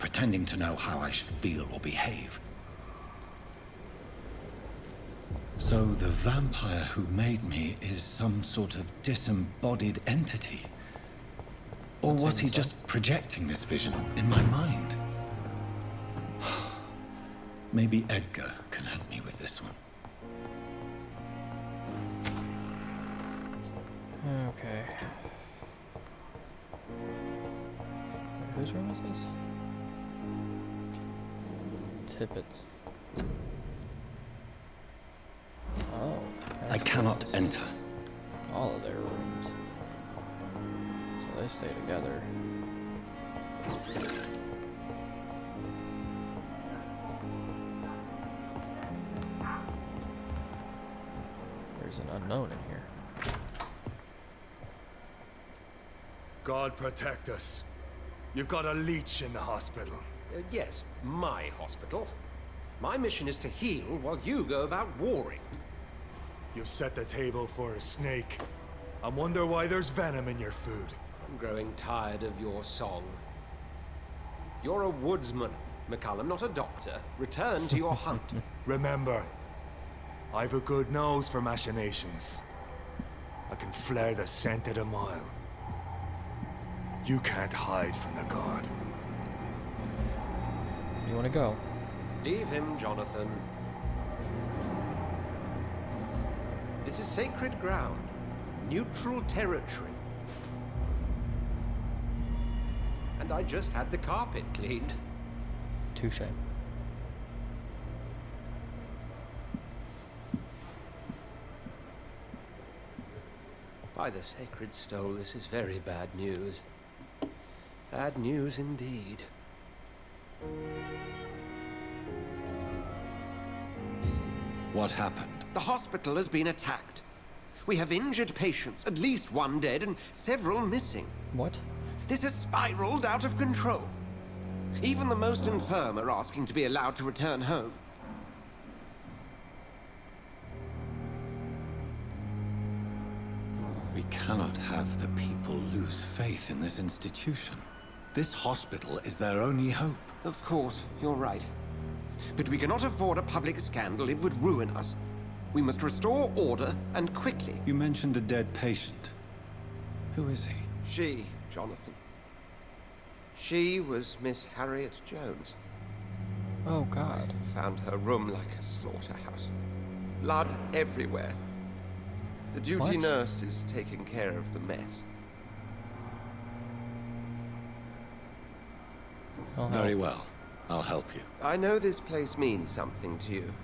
pretending to know how I should feel or behave. So the vampire who made me is some sort of disembodied entity? Or was he just projecting this vision in my mind? Maybe Edgar can help me with this one. Okay. Wait, whose room is this? Tippett's. Oh. I cannot enter. All of their rooms. So they stay together. There's an unknown in here. God protect us. You've got a leech in the hospital. Yes, my hospital. My mission is to heal while you go about warring. You've set the table for a snake. I wonder why there's venom in your food. I'm growing tired of your song. You're a woodsman, McCullum, not a doctor. Return to your hunt. Remember, I've a good nose for machinations. I can flare the scent at a mile. You can't hide from the god. You want to go? Leave him, Jonathan. This is sacred ground. Neutral territory. And I just had the carpet cleaned. Touche. By the sacred stole, this is very bad news. Bad news indeed. What happened? The hospital has been attacked. We have injured patients, at least one dead and several missing. What? This has spiraled out of control. Even the most infirm are asking to be allowed to return home. We cannot have the people lose faith in this institution. This hospital is their only hope. Of course, you're right. But we cannot afford a public scandal. It would ruin us. We must restore order, and quickly. You mentioned a dead patient. Who is he? She, Jonathan. She was Miss Harriet Jones. Oh, God. Found her room like a slaughterhouse. Blood everywhere. The duty What? nurse is taking care of the mess. I'll Very help. well. I'll help you. I know this place means something to you.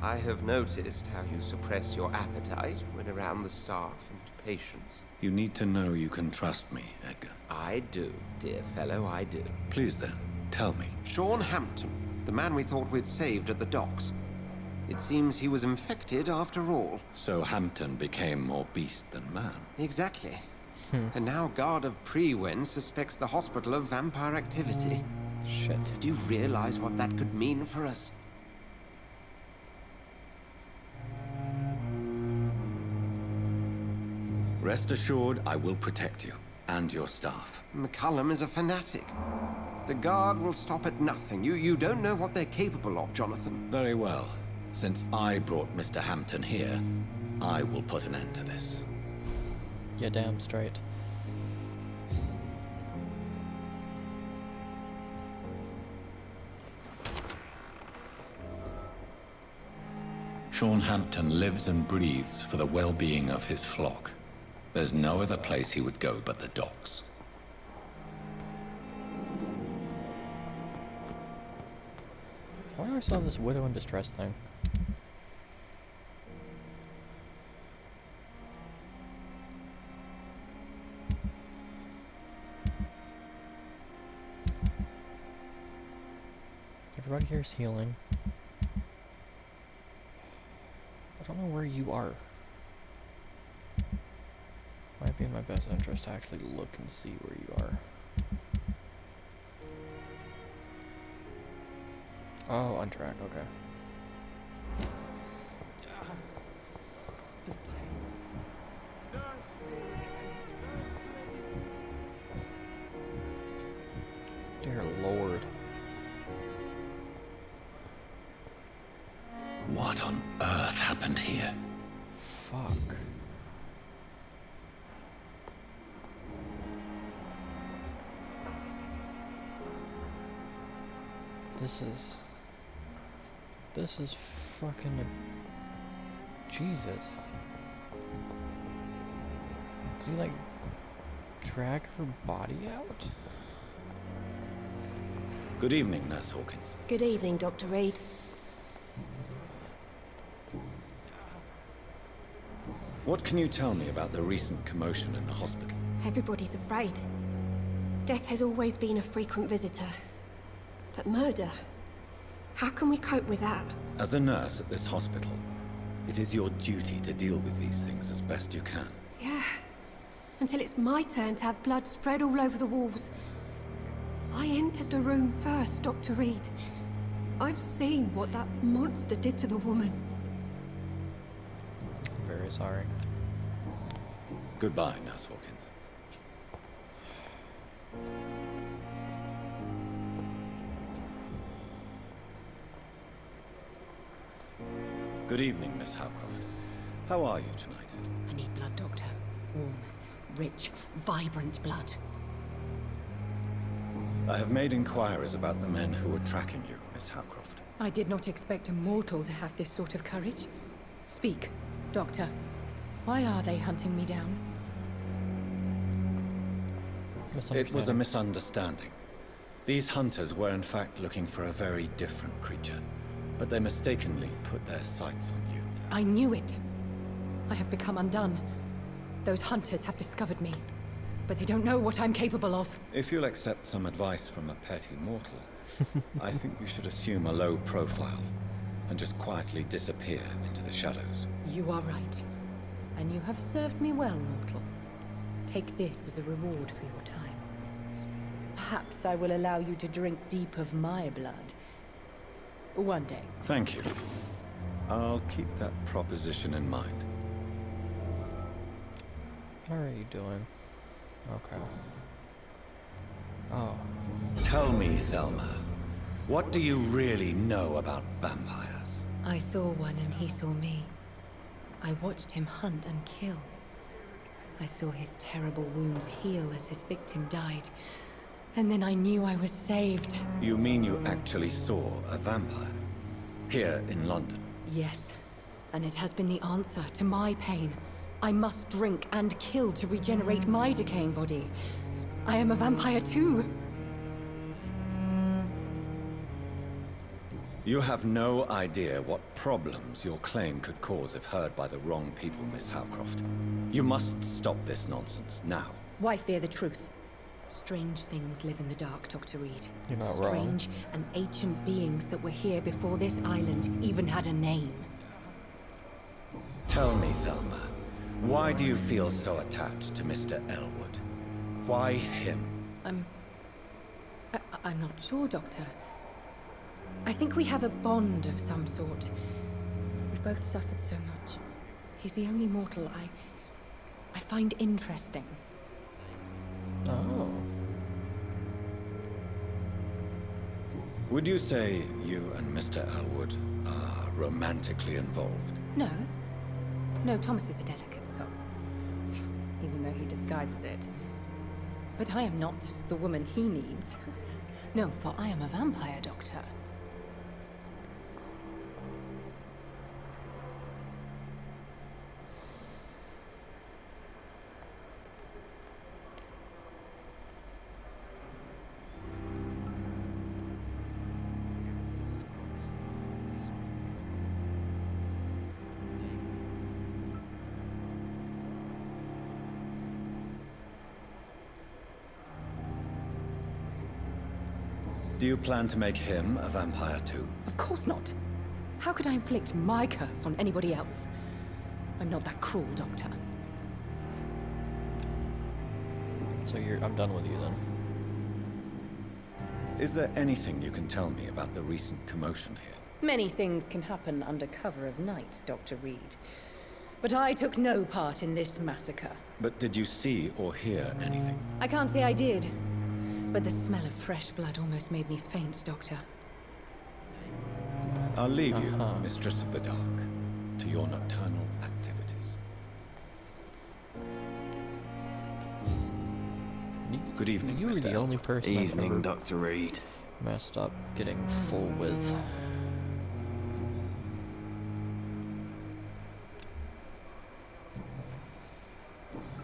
I have noticed how you suppress your appetite when around the staff and patients. You need to know you can trust me, Edgar. I do, dear fellow, I do. Please then, tell me. Sean Hampton, the man we thought we'd saved at the docks. It seems he was infected after all. So Hampton became more beast than man. Exactly. And now Guard of Prewen suspects the hospital of vampire activity. Shit. Do you realize what that could mean for us? Rest assured, I will protect you and your staff. McCullum is a fanatic. The Guard will stop at nothing. You don't know what they're capable of, Jonathan. Very well. Since I brought Mr. Hampton here, I will put an end to this. Yeah, damn straight. Sean Hampton lives and breathes for the well-being of his flock. There's no other place he would go but the docks. Why do I still have this widow in distress thing? Everybody here is healing. I don't know where you are. Might be in my best interest to actually look and see where you are. Oh, on track, okay. Dear Lord. What on earth happened here? Fuck. This is fucking Jesus. Did you like drag her body out? Good evening, Nurse Hawkins. Good evening, Dr. Reed. What can you tell me about the recent commotion in the hospital? Everybody's afraid. Death has always been a frequent visitor. But murder? How can we cope with that? As a nurse at this hospital, it is your duty to deal with these things as best you can. Yeah. Until it's my turn to have blood spread all over the walls. I entered the room first, Dr. Reed. I've seen what that monster did to the woman. I'm very sorry. Goodbye, Nurse Hawkins. Good evening, Miss Howcroft. How are you tonight? I need blood, Doctor. Warm, rich, vibrant blood. I have made inquiries about the men who were tracking you, Miss Howcroft. I did not expect a mortal to have this sort of courage. Speak, Doctor. Why are they hunting me down? It was a misunderstanding. These hunters were in fact looking for a very different creature, but they mistakenly put their sights on you. I knew it. I have become undone. Those hunters have discovered me, but they don't know what I'm capable of. If you'll accept some advice from a petty mortal, I think you should assume a low profile and just quietly disappear into the shadows. You are right. And you have served me well, mortal. Take this as a reward for your time. Perhaps I will allow you to drink deep of my blood. One day. Thank you. I'll keep that proposition in mind. How are you doing? Okay. Oh. Tell me, Thelma, what do you really know about vampires? I saw one and he saw me. I watched him hunt and kill. I saw his terrible wounds heal as his victim died. And then I knew I was saved. You mean you actually saw a vampire? Here in London? Yes. And it has been the answer to my pain. I must drink and kill to regenerate my decaying body. I am a vampire too. You have no idea what problems your claim could cause if heard by the wrong people, Miss Howcroft. You must stop this nonsense, now. Why fear the truth? Strange things live in the dark, Dr. Reed. You're not Strange wrong. and ancient beings that were here before this island even had a name. Tell me, Thelma, why do you feel so attached to Mr. Elwood? Why him? I'm not sure, Doctor. I think we have a bond of some sort. We've both suffered so much. He's the only mortal I find interesting. Oh. Would you say you and Mr. Elwood are romantically involved? No. No, Thomas is a delicate soul. Even though he disguises it. But I am not the woman he needs. No, for I am a vampire, Doctor. Do you plan to make him a vampire too? Of course not. How could I inflict my curse on anybody else? I'm not that cruel, Doctor. So I'm done with you then. Is there anything you can tell me about the recent commotion here? Many things can happen under cover of night, Dr. Reed. But I took no part in this massacre. But did you see or hear anything? I can't say I did. But the smell of fresh blood almost made me faint, Doctor. I'll leave you, Mistress of the Dark, to your nocturnal activities. Good evening, You were Mr. the only Elwood. person I've ever Evening, Dr. Reed. messed up getting full with.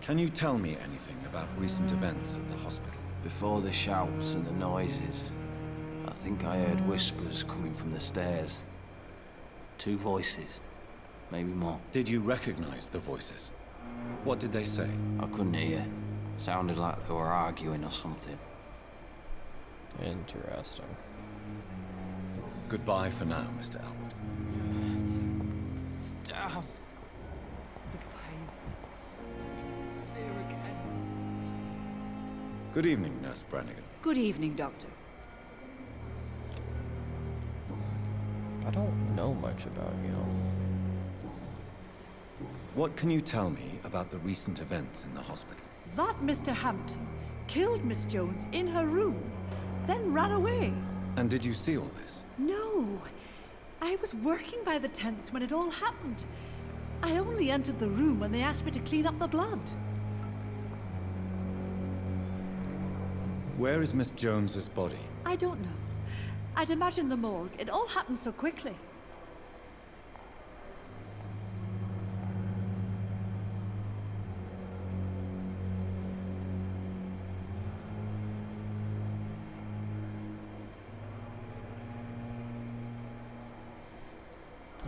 Can you tell me anything about recent events at the hospital? Before the shouts and the noises, I think I heard whispers coming from the stairs. 2 voices, maybe more. Did you recognize the voices? What did they say? I couldn't hear. Sounded like they were arguing or something. Interesting. Goodbye for now, Mr. Elwood. Damn. Good evening, Nurse Brannigan. Good evening, Doctor. I don't know much about you. What can you tell me about the recent events in the hospital? That Mr. Hampton killed Miss Jones in her room, then ran away. And did you see all this? No. I was working by the tents when it all happened. I only entered the room when they asked me to clean up the blood. Where is Miss Jones's body? I don't know. I'd imagine the morgue. It all happened so quickly.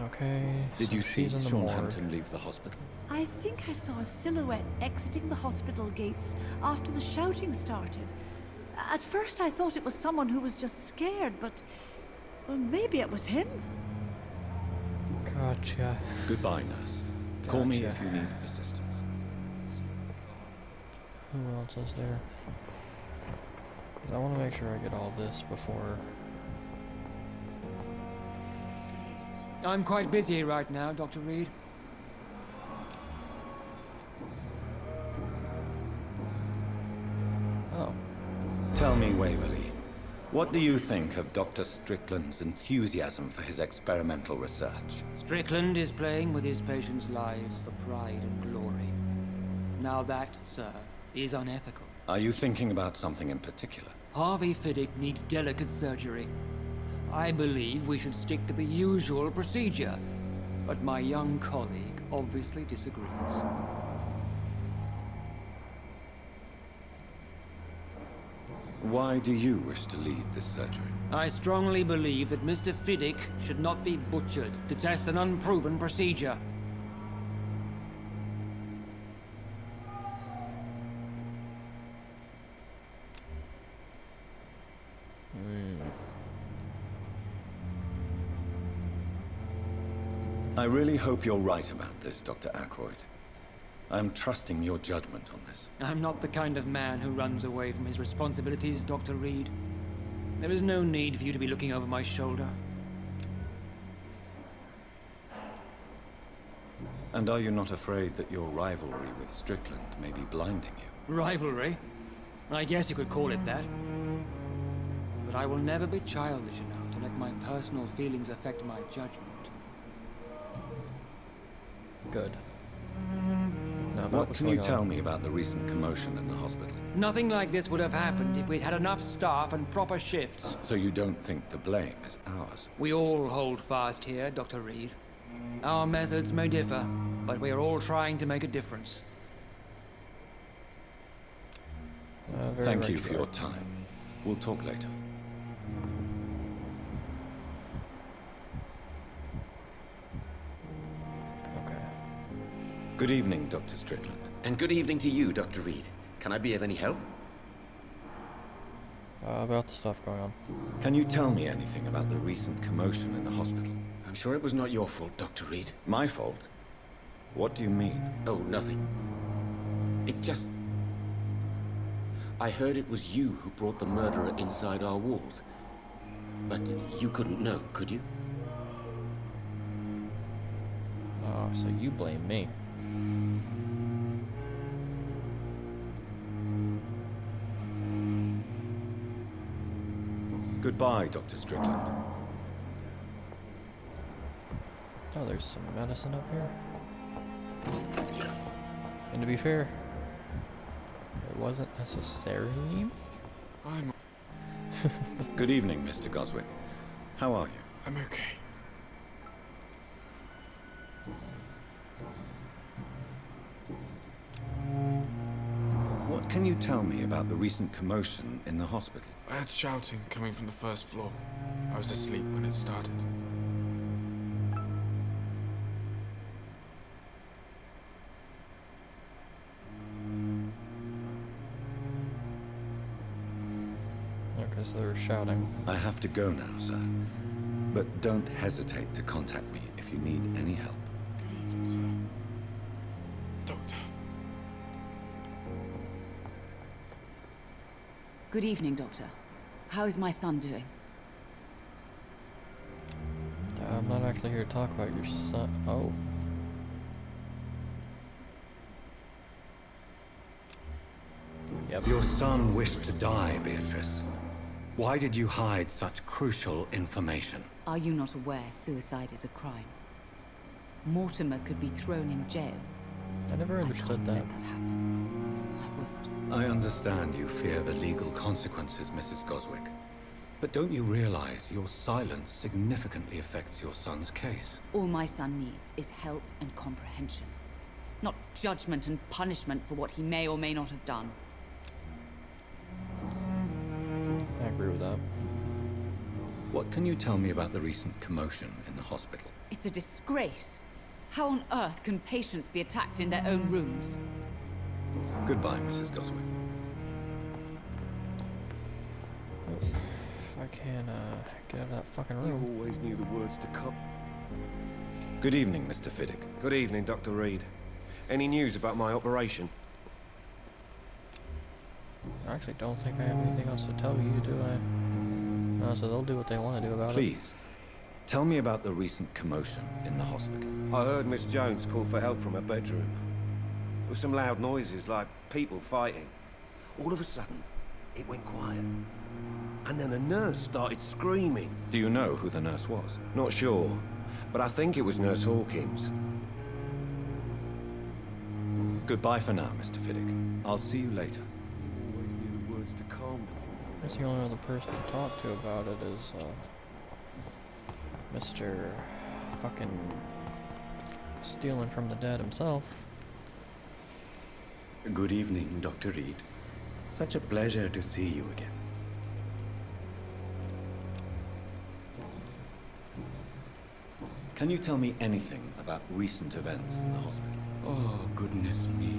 Okay. Did so you see she's in the Sean morgue. Hampton leave the hospital? I think I saw a silhouette exiting the hospital gates after the shouting started. At first I thought it was someone who was just scared, but... well, maybe it was him. Gotcha. Goodbye, nurse. Call me Gotcha. if you need assistance. Who else is there? 'Cause I want to make sure I get all this before. I'm quite busy right now, Dr. Reed. Oh. Tell me, Waverly, what do you think of Dr. Strickland's enthusiasm for his experimental research? Strickland is playing with his patients' lives for pride and glory. Now that, sir, is unethical. Are you thinking about something in particular? Harvey Fiddick needs delicate surgery. I believe we should stick to the usual procedure, but my young colleague obviously disagrees. Why do you wish to lead this surgery? I strongly believe that Mr. Fiddick should not be butchered to test an unproven procedure. I really hope you're right about this, Dr. Ackroyd. I'm trusting your judgment on this. I'm not the kind of man who runs away from his responsibilities, Dr. Reed. There is no need for you to be looking over my shoulder. And are you not afraid that your rivalry with Strickland may be blinding you? Rivalry? I guess you could call it that. But I will never be childish enough to let my personal feelings affect my judgment. Good. Now about What what's can you going tell on. me about the recent commotion in the hospital? Nothing like this would have happened if we'd had enough staff and proper shifts. So you don't think the blame is ours? We all hold fast here, Dr. Reed. Our methods may differ, but we are all trying to make a difference. Very Thank right, you for right. your time. We'll talk later. Okay. Good evening, Dr. Strickland. And good evening to you, Dr. Reed. Can I be of any help? About the stuff going on. Can you tell me anything about the recent commotion in the hospital? I'm sure it was not your fault, Dr. Reed. My fault? What do you mean? Oh, nothing. It's just... I heard it was you who brought the murderer inside our walls. But you couldn't know, could you? Oh, so you blame me. Goodbye, Dr. Strickland. Oh, there's some medicine up here. And to be fair, it wasn't necessarily me. I'm... Good evening, Mr. Goswick. How are you? I'm okay. What can you tell me about the recent commotion in the hospital? I had shouting coming from the first floor. I was asleep when it started. Because they were shouting. I have to go now, sir. But don't hesitate to contact me if you need any help. Good evening, sir. Doctor. Good evening, Doctor. How is my son doing? I'm not actually here to talk about your son. Oh. Yep. Your son wished to die, Beatrice. Why did you hide such crucial information? Are you not aware suicide is a crime? Mortimer could be thrown in jail. I never understood that. Let that happen. I won't. I understand you fear the legal consequences, Mrs. Goswick. But don't you realize your silence significantly affects your son's case? All my son needs is help and comprehension. Not judgment and punishment for what he may or may not have done. I agree with that. What can you tell me about the recent commotion in the hospital? It's a disgrace. How on earth can patients be attacked in their own rooms? Goodbye, Mrs. Goswick. If I can, get out of that fucking room. You always knew the words to come. Good evening, Mr. Fiddick. Good evening, Dr. Reed. Any news about my operation? I actually don't think I have anything else to tell you, do I? No, so they'll do what they want to do about it. Please, tell me about the recent commotion in the hospital. I heard Miss Jones call for help from her bedroom. There were some loud noises, like people fighting. All of a sudden, it went quiet. And then the nurse started screaming. Do you know who the nurse was? Not sure, but I think it was Nurse Hawkins. Goodbye for now, Mr. Fiddick. I'll see you later. Always knew the words to calm. I guess the only other person to talk to about it is, Mr. fucking stealing from the dead himself. Good evening, Dr. Reed. Such a pleasure to see you again. Can you tell me anything about recent events in the hospital? Oh, goodness me.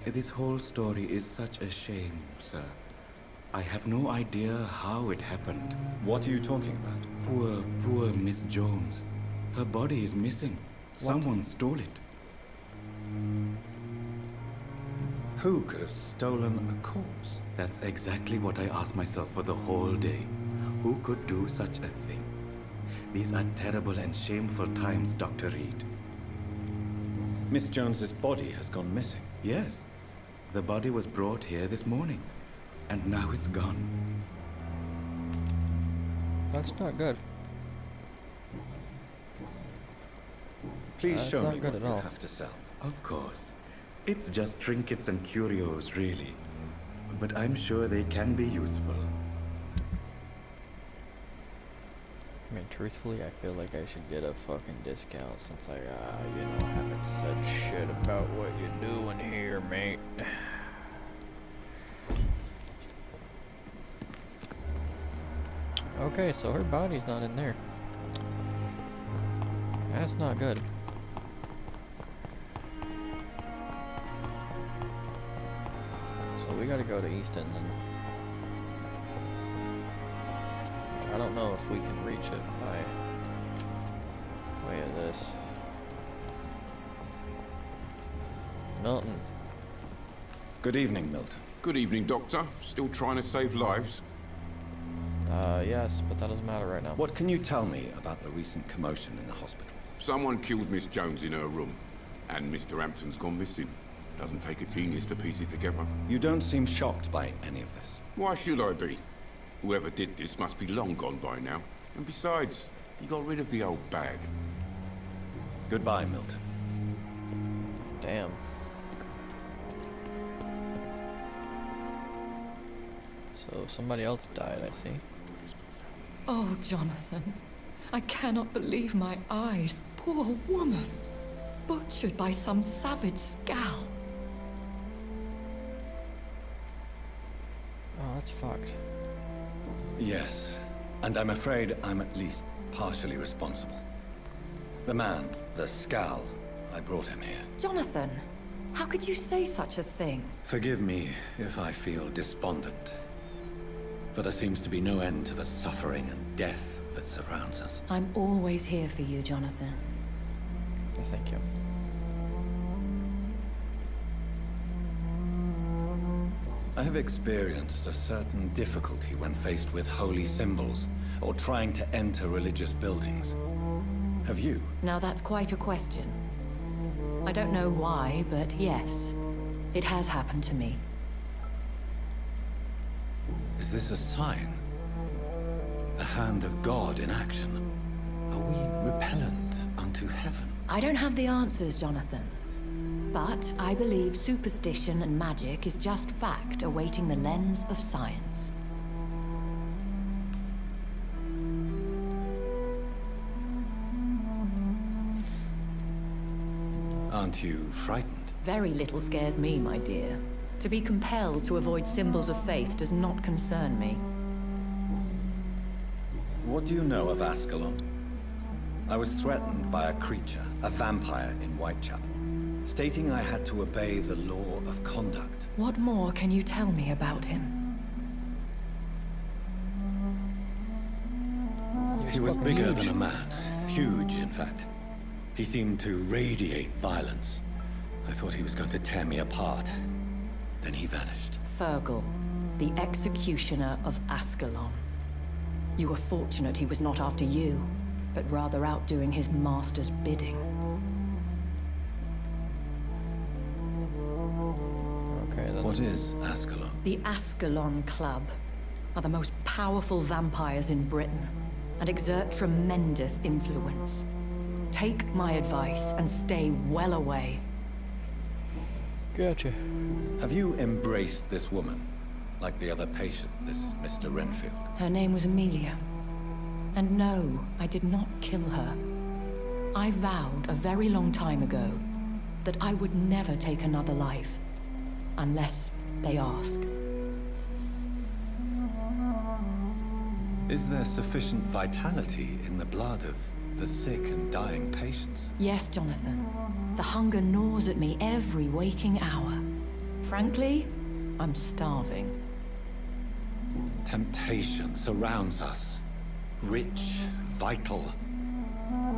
This whole story is such a shame, sir. I have no idea how it happened. What are you talking about? Poor Miss Jones. Her body is missing. Someone stole it. Who could have stolen a corpse? That's exactly what I asked myself for the whole day. Who could do such a thing? These are terrible and shameful times, Dr. Reed. Miss Jones's body has gone missing. Yes. The body was brought here this morning. And now it's gone. That's not good. Please show not me good what at you all. have to sell. Of course. It's just trinkets and curios, really. But I'm sure they can be useful. I mean, truthfully, I feel like I should get a fucking discount since I, haven't said shit about what you're doing here, mate. Okay, so her body's not in there. That's not good. So we gotta go to Easton then. I don't know if we can reach it by way of this. Milton. Good evening, Milton. Good evening, Doctor. Still trying to save lives? Yes, but that doesn't matter right now. What can you tell me about the recent commotion in the hospital? Someone killed Miss Jones in her room, and Mr. Hampton's gone missing. Doesn't take a genius to piece it together. You don't seem shocked by any of this. Why should I be? Whoever did this must be long gone by now. And besides, he got rid of the old bag. Goodbye, Milton. Damn. So somebody else died, I see. Oh, Jonathan. I cannot believe my eyes. Poor woman. Butchered by some savage scowl. Oh, that's fucked. Yes, and I'm afraid I'm at least partially responsible. The man, the scowl, I brought him here. Jonathan, how could you say such a thing? Forgive me if I feel despondent, for there seems to be no end to the suffering and death that surrounds us. I'm always here for you, Jonathan. Thank you. I have experienced a certain difficulty when faced with holy symbols or trying to enter religious buildings. Have you? Now that's quite a question. I don't know why, but yes, it has happened to me. Is this a sign? A hand of God in action? Are we repellent unto heaven? I don't have the answers, Jonathan. But I believe superstition and magic is just fact awaiting the lens of science. Aren't you frightened? Very little scares me, my dear. To be compelled to avoid symbols of faith does not concern me. What do you know of Ascalon? I was threatened by a creature, a vampire in Whitechapel, stating I had to obey the law of conduct. What more can you tell me about him? He was bigger than a man. Huge, in fact. He seemed to radiate violence. I thought he was going to tear me apart. Then he vanished. Fergal, the executioner of Ascalon. You were fortunate he was not after you, but rather out doing his master's bidding. Okay, then. What is Ascalon? The Ascalon Club are the most powerful vampires in Britain and exert tremendous influence. Take my advice and stay well away. Gotcha. Have you embraced this woman? Like the other patient, this Mr. Renfield? Her name was Amelia. And no, I did not kill her. I vowed a very long time ago that I would never take another life, unless they ask. Is there sufficient vitality in the blood of the sick and dying patients? Yes, Jonathan. The hunger gnaws at me every waking hour. Frankly, I'm starving. Temptation surrounds us. Rich, vital.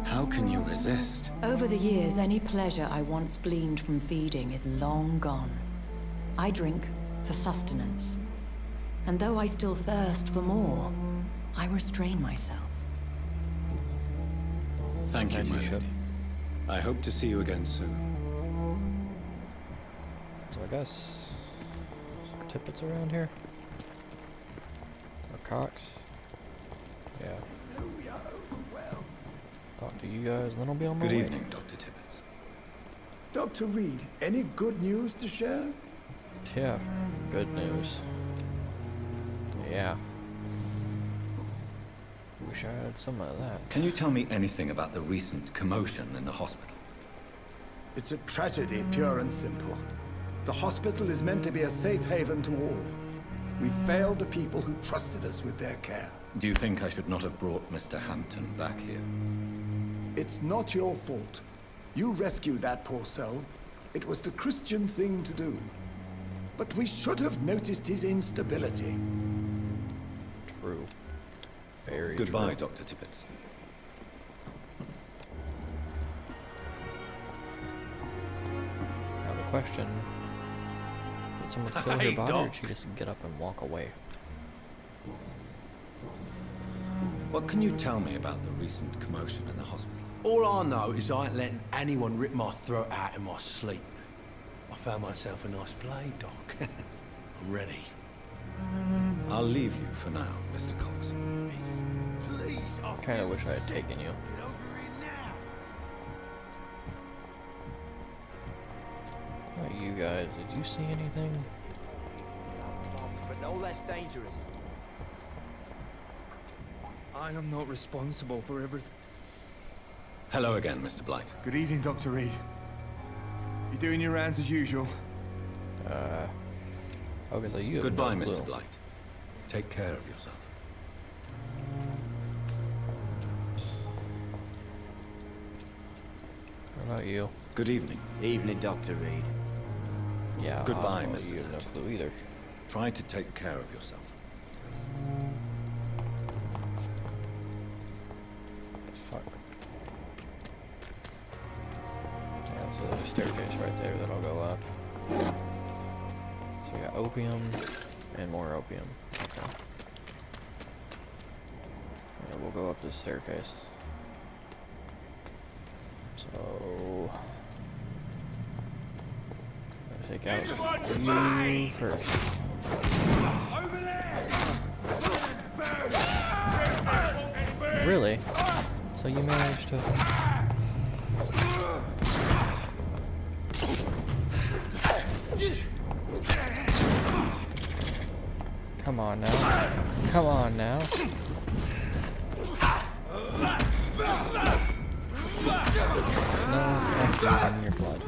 How can you resist? Over the years, any pleasure I once gleaned from feeding is long gone. I drink for sustenance. And though I still thirst for more, I restrain myself. Thank you, my lady. I hope to see you again soon. So I guess some tippets around here? Or Cox? Yeah. Talk to you guys, then I'll be on my way. Good evening, Dr. Tippett. Dr. Reed, any good news to share? Yeah, good news. Yeah. Wish I had some of that. Can you tell me anything about the recent commotion in the hospital? It's a tragedy, pure and simple. The hospital is meant to be a safe haven to all. We failed the people who trusted us with their care. Do you think I should not have brought Mr. Hampton back here? It's not your fault. You rescued that poor soul. It was the Christian thing to do. But we should have noticed his instability. True. Very Goodbye, true. Dr. Tippett. Now the question, did someone kill her Hey, body or Doc. did she just get up and walk away? What can you tell me about the recent commotion in the hospital? All I know is I ain't letting anyone rip my throat out in my sleep. I found myself a nice blade, Doc. I'm ready. I'll leave you for now, Mr. Cox. I kinda wish I had taken you. guys, did you see anything? But no less dangerous. I am not responsible for everything. Hello again, Mr. Blight. Good evening, Dr. Reed. You doing your rounds as usual? Okay, so you have Goodbye, no clue. Mr. Blight. Take care of yourself. What about you? Good evening. Evening, Dr. Reed. Yeah. Goodbye, well, Mr. You have no Thatcher. clue either. Try to take care of yourself. Fuck. Yeah, so there's a staircase right there that'll go up. So we got opium and more opium. Okay. And we'll go up this staircase. So I'm gonna take out you first. Really? So you managed to... Come on now. Come on now. No, that's in your blood.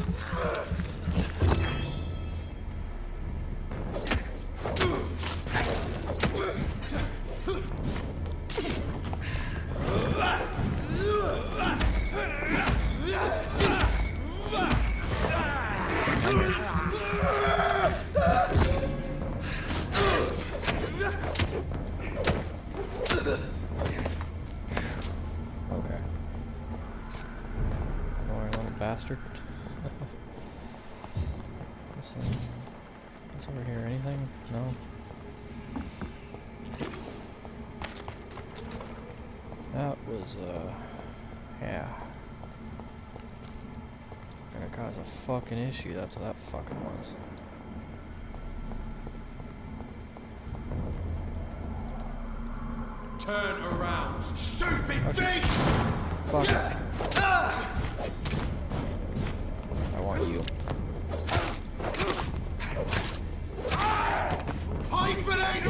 Okay. Annoying little bastard. What's over here? Anything? No? That was, yeah. Gonna cause a fucking issue, that's what that fucking was. Turn around, stupid beast! Fuck it. I want you. Hyphenate!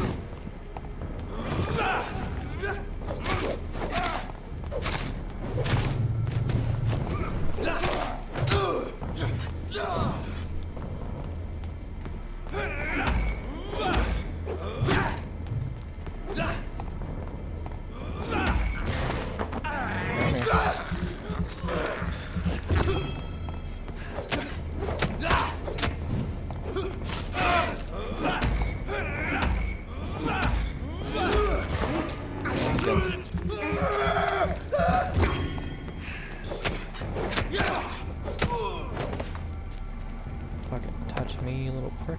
Fucking touch me, you little prick.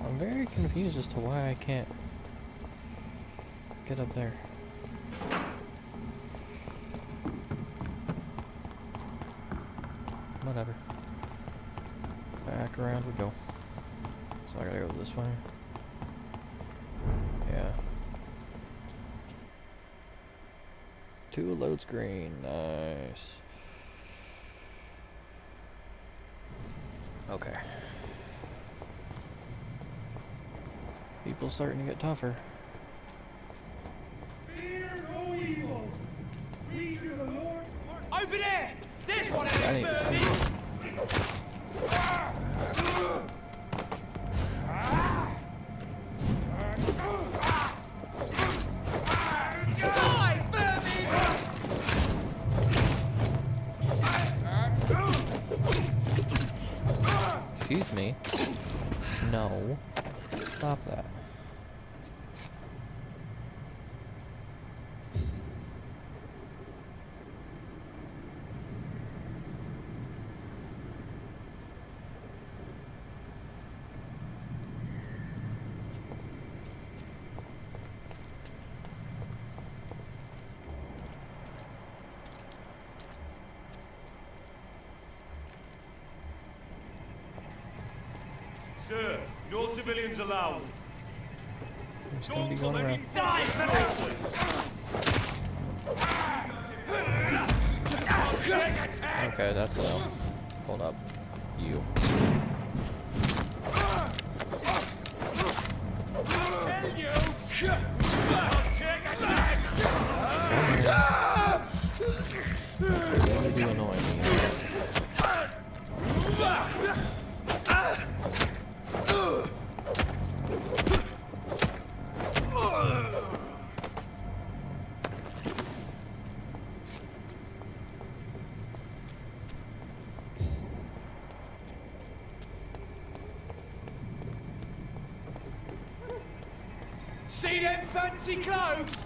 I'm very confused as to why I can't get up there. Whatever. Back around we go. So I gotta go this way. Yeah. 2 load screen, nice. Okay. People starting to get tougher. Fear no evil. We to the Lord. Over there! There's one I need to see. Excuse me. No. Stop that. Sir, no civilians allowed. Just gonna be going around. Okay, that's enough. Hold up. You. Really do annoy me. See them fancy clothes?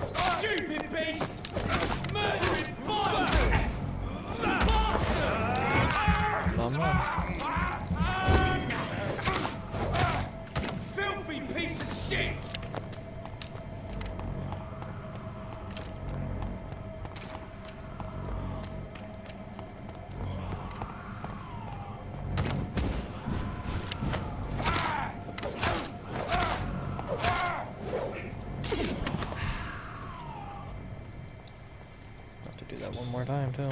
Stupid beast! Murdering bastard! Filthy piece of shit! Have to do that one more time too.